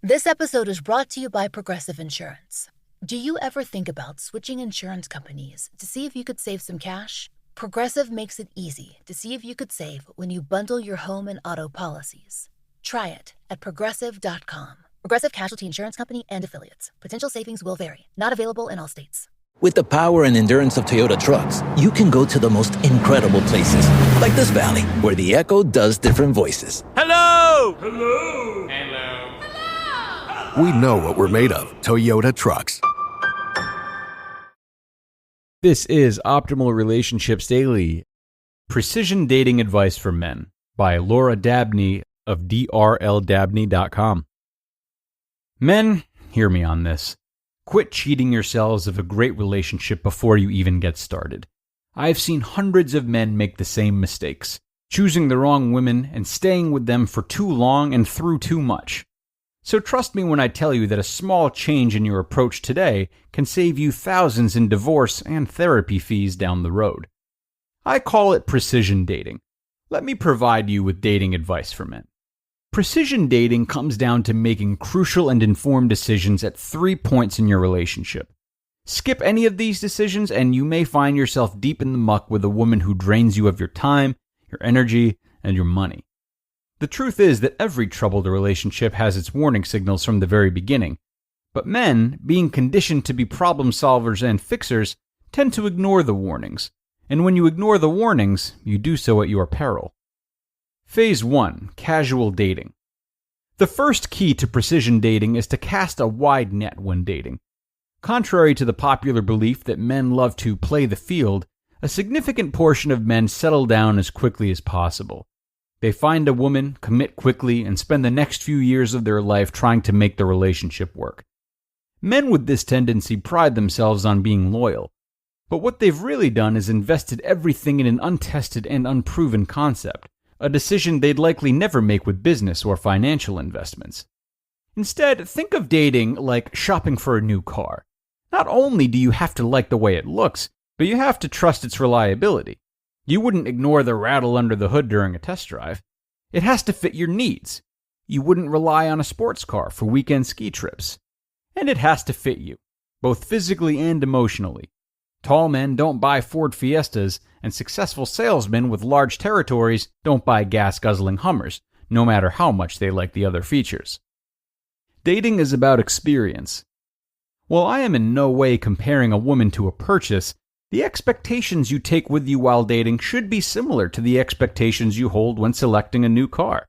This episode is brought to you by Progressive Insurance. Do you ever think about switching insurance companies to see if you could save some cash? Progressive makes it easy to see if you could save when you bundle your home and auto policies. Try it at Progressive.com. Progressive Casualty Insurance Company and Affiliates. Potential savings will vary. Not available in all states. With the power and endurance of Toyota trucks, you can go to the most incredible places, like this valley, where the echo does different voices. Hello! Hello! Hello! We know what we're made of. Toyota trucks. This is Optimal Relationships Daily, Precision Dating Advice for Men by Laura Dabney of drldabney.com. Men, hear me on this. Quit cheating yourselves of a great relationship before you even get started. I've seen hundreds of men make the same mistakes, choosing the wrong women and staying with them for too long and through too much. So trust me when I tell you that a small change in your approach today can save you thousands in divorce and therapy fees down the road. I call it precision dating. Let me provide you with dating advice for men. Precision dating comes down to making crucial and informed decisions at 3 points in your relationship. Skip any of these decisions and you may find yourself deep in the muck with a woman who drains you of your time, your energy, and your money. The truth is that every troubled relationship has its warning signals from the very beginning, but men, being conditioned to be problem solvers and fixers, tend to ignore the warnings, and when you ignore the warnings, you do so at your peril. Phase 1. Casual dating. The first key to precision dating is to cast a wide net when dating. Contrary to the popular belief that men love to play the field, a significant portion of men settle down as quickly as possible. They find a woman, commit quickly, and spend the next few years of their life trying to make the relationship work. Men with this tendency pride themselves on being loyal, but what they've really done is invested everything in an untested and unproven concept, a decision they'd likely never make with business or financial investments. Instead, think of dating like shopping for a new car. Not only do you have to like the way it looks, but you have to trust its reliability. You wouldn't ignore the rattle under the hood during a test drive. It has to fit your needs. You wouldn't rely on a sports car for weekend ski trips. And it has to fit you, both physically and emotionally. Tall men don't buy Ford Fiestas, and successful salesmen with large territories don't buy gas-guzzling Hummers, no matter how much they like the other features. Dating is about experience. While I am in no way comparing a woman to a purchase, the expectations you take with you while dating should be similar to the expectations you hold when selecting a new car.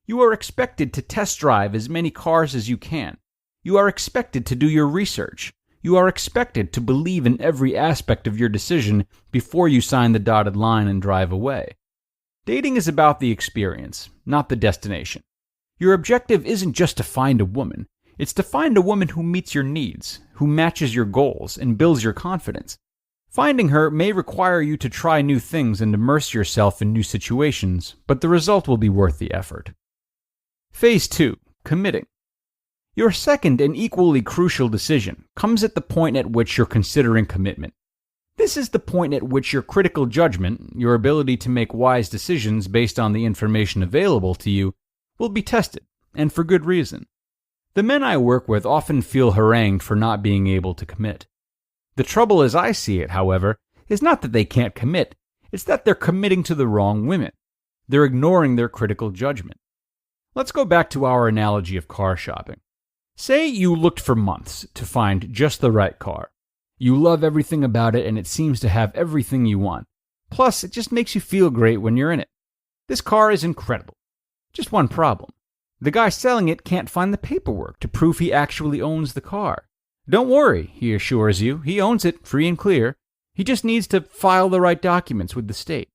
You are expected to test drive as many cars as you can. You are expected to do your research. You are expected to believe in every aspect of your decision before you sign the dotted line and drive away. Dating is about the experience, not the destination. Your objective isn't just to find a woman. It's to find a woman who meets your needs, who matches your goals, and builds your confidence. Finding her may require you to try new things and immerse yourself in new situations, but the result will be worth the effort. Phase 2. Committing. Your second and equally crucial decision comes at the point at which you're considering commitment. This is the point at which your critical judgment, your ability to make wise decisions based on the information available to you, will be tested, and for good reason. The men I work with often feel harangued for not being able to commit. The trouble as I see it, however, is not that they can't commit, it's that they're committing to the wrong women. They're ignoring their critical judgment. Let's go back to our analogy of car shopping. Say you looked for months to find just the right car. You love everything about it and it seems to have everything you want. Plus, it just makes you feel great when you're in it. This car is incredible. Just one problem. The guy selling it can't find the paperwork to prove he actually owns the car. Don't worry, he assures you. He owns it, free and clear. He just needs to file the right documents with the state.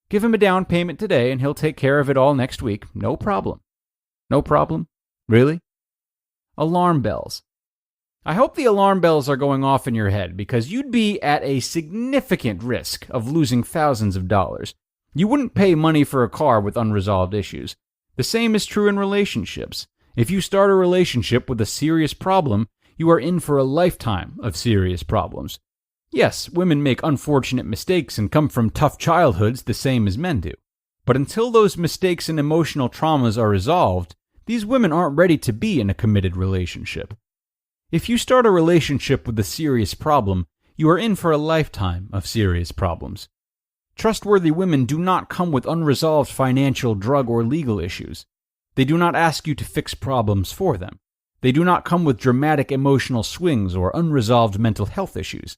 Give him a down payment today and he'll take care of it all next week. No problem. No problem? Really? Alarm bells. I hope the alarm bells are going off in your head because you'd be at a significant risk of losing thousands of dollars. You wouldn't pay money for a car with unresolved issues. The same is true in relationships. If you start a relationship with a serious problem, you are in for a lifetime of serious problems. Yes, women make unfortunate mistakes and come from tough childhoods the same as men do. But until those mistakes and emotional traumas are resolved, These women aren't ready to be in a committed relationship. If you start a relationship with a serious problem, you are in for a lifetime of serious problems. Trustworthy women do not come with unresolved financial, drug, or legal issues. They do not ask you to fix problems for them. They do not come with dramatic emotional swings or unresolved mental health issues.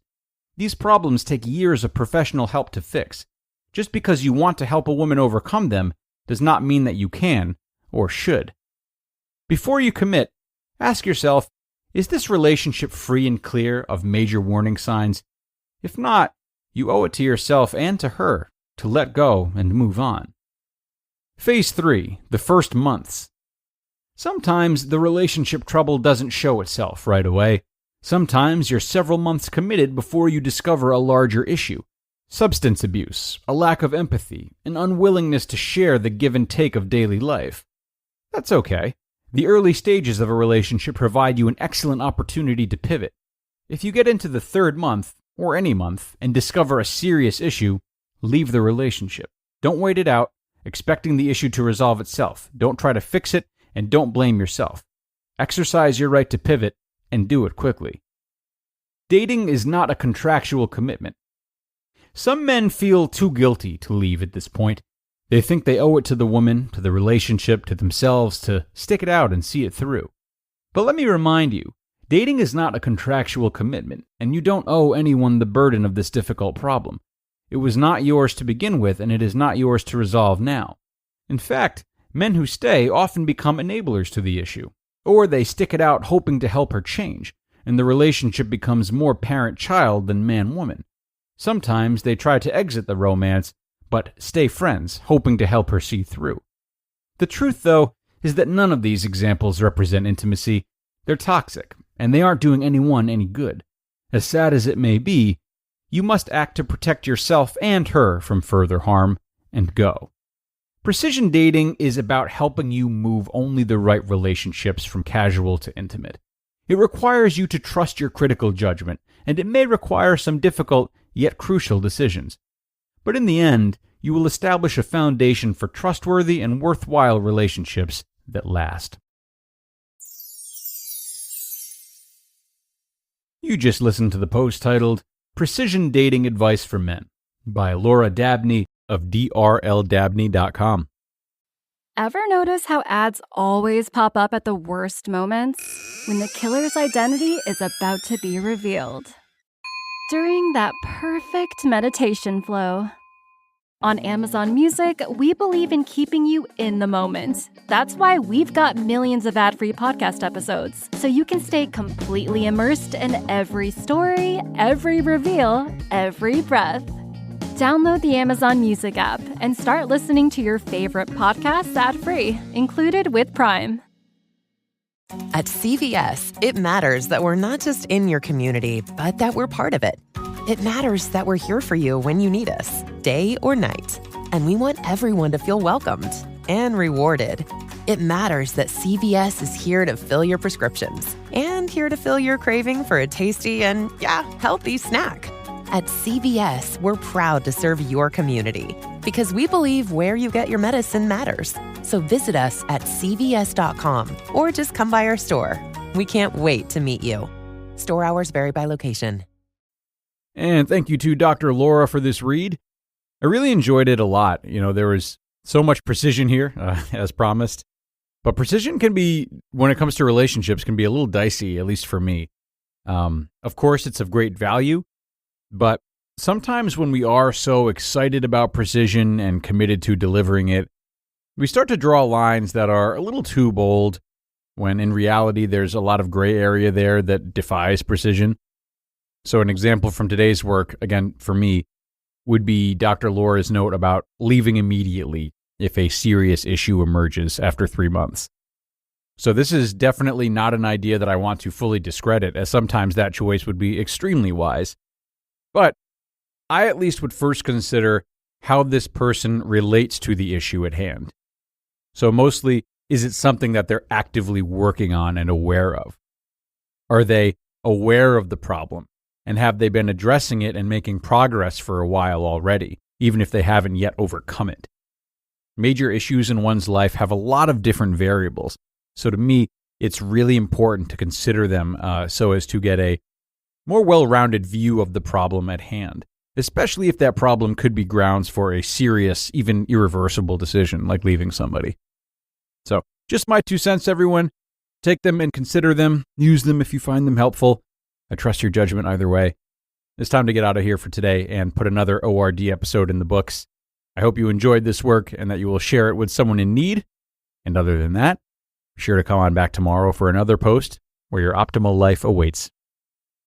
These problems take years of professional help to fix. Just because you want to help a woman overcome them does not mean that you can or should. Before you commit, ask yourself, is this relationship free and clear of major warning signs? If not, you owe it to yourself and to her to let go and move on. Phase 3, the first months. Sometimes the relationship trouble doesn't show itself right away. Sometimes you're several months committed before you discover a larger issue. Substance abuse, a lack of empathy, an unwillingness to share the give and take of daily life. That's okay. The early stages of a relationship provide you an excellent opportunity to pivot. If you get into the third month, or any month, and discover a serious issue, leave the relationship. Don't wait it out, expecting the issue to resolve itself. Don't try to fix it, and don't blame yourself. Exercise your right to pivot, and do it quickly. Dating is not a contractual commitment. Some men feel too guilty to leave at this point. They think they owe it to the woman, to the relationship, to themselves to stick it out and see it through. But let me remind you, dating is not a contractual commitment, and you don't owe anyone the burden of this difficult problem. It was not yours to begin with, and it is not yours to resolve now. In fact, men who stay often become enablers to the issue, or they stick it out hoping to help her change, and the relationship becomes more parent-child than man-woman. Sometimes they try to exit the romance, but stay friends, hoping to help her see through. The truth, though, is that none of these examples represent intimacy. They're toxic, and they aren't doing anyone any good. As sad as it may be, you must act to protect yourself and her from further harm, and go. Precision dating is about helping you move only the right relationships from casual to intimate. It requires you to trust your critical judgment, and it may require some difficult yet crucial decisions. But in the end, you will establish a foundation for trustworthy and worthwhile relationships that last. You just listened to the post titled Precision Dating Advice for Men by Laura Dabney of drldabney.com. Ever notice how ads always pop up at the worst moments? When the killer's identity is about to be revealed. During that perfect meditation flow. On Amazon Music, we believe in keeping you in the moment. That's why we've got millions of ad-free podcast episodes, so you can stay completely immersed in every story, every reveal, every breath. Download the Amazon Music app and start listening to your favorite podcasts ad-free, included with Prime. At CVS, it matters that we're not just in your community, but that we're part of it. It matters that we're here for you when you need us, day or night. And we want everyone to feel welcomed and rewarded. It matters that CVS is here to fill your prescriptions and here to fill your craving for a tasty and, healthy snack. At CVS, we're proud to serve your community because we believe where you get your medicine matters. So visit us at cvs.com or just come by our store. We can't wait to meet you. Store hours vary by location. And thank you to Dr. Laura for this read. I really enjoyed it a lot. There was so much precision here, as promised. But precision can be, when it comes to relationships, can be a little dicey, at least for me. Of course, it's of great value. But sometimes when we are so excited about precision and committed to delivering it, we start to draw lines that are a little too bold, when in reality there's a lot of gray area there that defies precision. So an example from today's work, again, for me, would be Dr. Laura's note about leaving immediately if a serious issue emerges after 3 months. So this is definitely not an idea that I want to fully discredit, as sometimes that choice would be extremely wise. But I at least would first consider how this person relates to the issue at hand. So mostly, is it something that they're actively working on and aware of? Are they aware of the problem? And have they been addressing it and making progress for a while already, even if they haven't yet overcome it? Major issues in one's life have a lot of different variables, So to me, it's really important to consider them so as to get a more well-rounded view of the problem at hand, especially if that problem could be grounds for a serious, even irreversible decision like leaving somebody. So just my 2 cents, everyone. Take them and consider them. Use them if you find them helpful. I trust your judgment either way. It's time to get out of here for today and put another ORD episode in the books. I hope you enjoyed this work and that you will share it with someone in need. And other than that, be sure to come on back tomorrow for another post where your optimal life awaits.